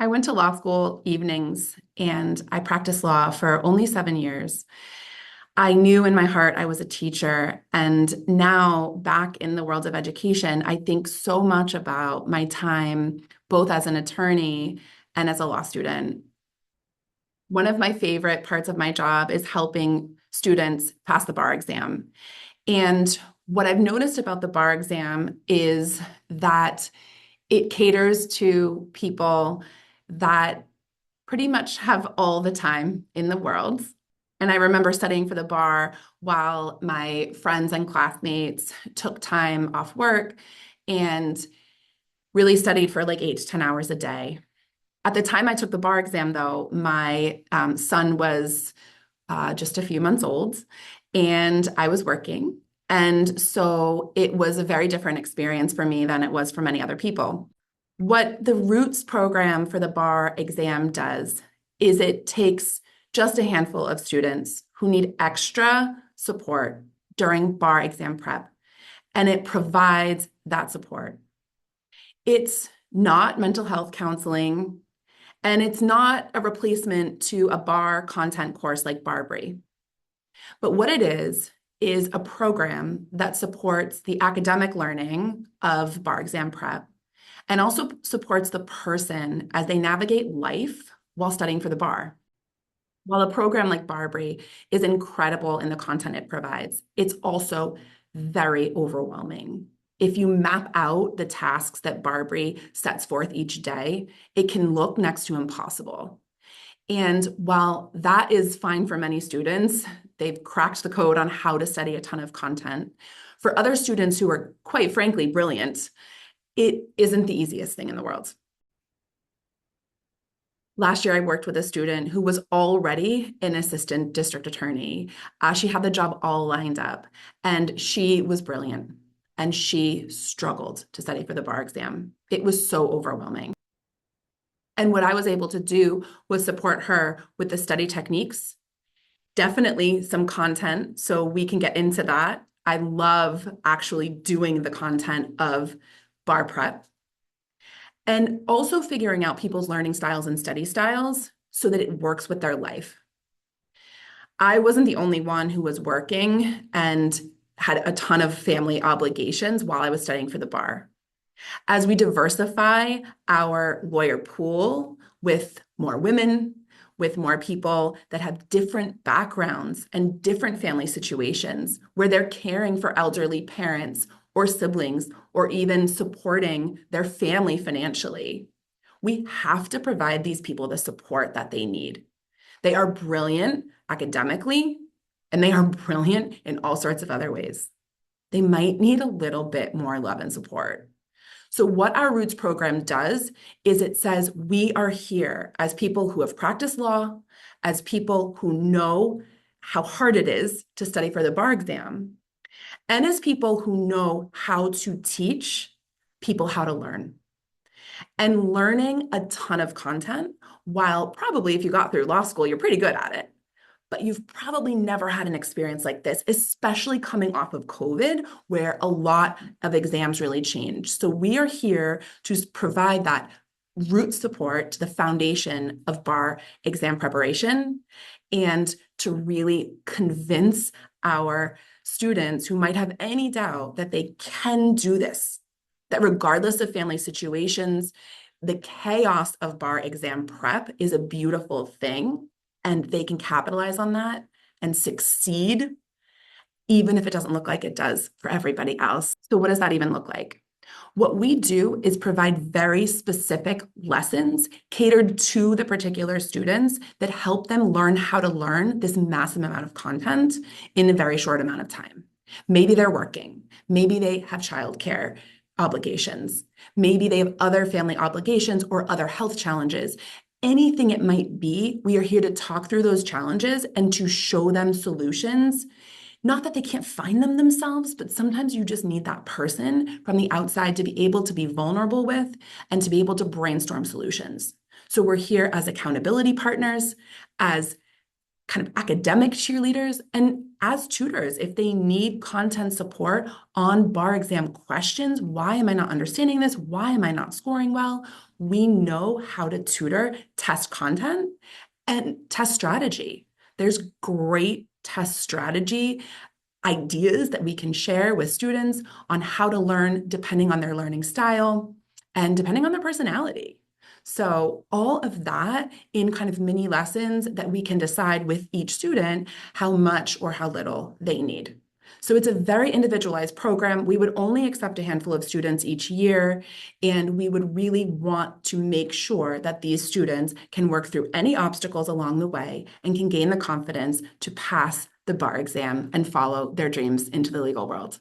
I went to law school evenings and I practiced law for only 7 years. I knew in my heart I was a teacher. And now, back in the world of education, I think so much about my time both as an attorney and as a law student. One of my favorite parts of my job is helping students pass the bar exam. And what I've noticed about the bar exam is that it caters to people that pretty much have all the time in the world. And I remember studying for the bar while my friends and classmates took time off work and really studied for like 8 to 10 hours a day. At the time I took the bar exam, though, my son was just a few months old and I was working. And so it was a very different experience for me than it was for many other people. What the Roots program for the bar exam does is it takes just a handful of students who need extra support during bar exam prep, and it provides that support. It's not mental health counseling, and it's not a replacement to a bar content course like Barbary. But what it is a program that supports the academic learning of bar exam prep and also supports the person as they navigate life while studying for the bar. While a program like Barbary is incredible in the content it provides, it's also very overwhelming. If you map out the tasks that Barbary sets forth each day, it can look next to impossible. And while that is fine for many students, they've cracked the code on how to study a ton of content. For other students who are, quite frankly, brilliant, it isn't the easiest thing in the world. Last year, I worked with a student who was already an assistant district attorney. She had the job all lined up, and she was brilliant, and she struggled to study for the bar exam. It was so overwhelming. And what I was able to do was support her with the study techniques, definitely some content, so we can get into that. I love actually doing the content of bar prep, and also figuring out people's learning styles and study styles so that it works with their life. I wasn't the only one who was working and had a ton of family obligations while I was studying for the bar. As we diversify our lawyer pool with more women, with more people that have different backgrounds and different family situations where they're caring for elderly parents or siblings, or even supporting their family financially, we have to provide these people the support that they need. They are brilliant academically, and they are brilliant in all sorts of other ways. They might need a little bit more love and support. So what our Roots program does is it says we are here as people who have practiced law, as people who know how hard it is to study for the bar exam, and as people who know how to teach people how to learn. And learning a ton of content, while probably if you got through law school, you're pretty good at it, but you've probably never had an experience like this, especially coming off of COVID, where a lot of exams really changed. So we are here to provide that root support to the foundation of bar exam preparation and to really convince our students who might have any doubt that they can do this, that regardless of family situations, the chaos of bar exam prep is a beautiful thing, and they can capitalize on that and succeed, even if it doesn't look like it does for everybody else. So what does that even look like? What we do is provide very specific lessons catered to the particular students that help them learn how to learn this massive amount of content in a very short amount of time. Maybe they're working. Maybe they have childcare obligations. Maybe they have other family obligations or other health challenges. Anything it might be, we are here to talk through those challenges and to show them solutions. Not that they can't find them themselves, but sometimes you just need that person from the outside to be able to be vulnerable with and to be able to brainstorm solutions. So we're here as accountability partners, as kind of academic cheerleaders, and as tutors. If they need content support on bar exam questions, why am I not understanding this? Why am I not scoring well? We know how to tutor, test content, and test strategy. There's great test strategy ideas that we can share with students on how to learn depending on their learning style and depending on their personality. So all of that in kind of mini lessons that we can decide with each student how much or how little they need. So it's a very individualized program. We would only accept a handful of students each year, and we would really want to make sure that these students can work through any obstacles along the way and can gain the confidence to pass the bar exam and follow their dreams into the legal world.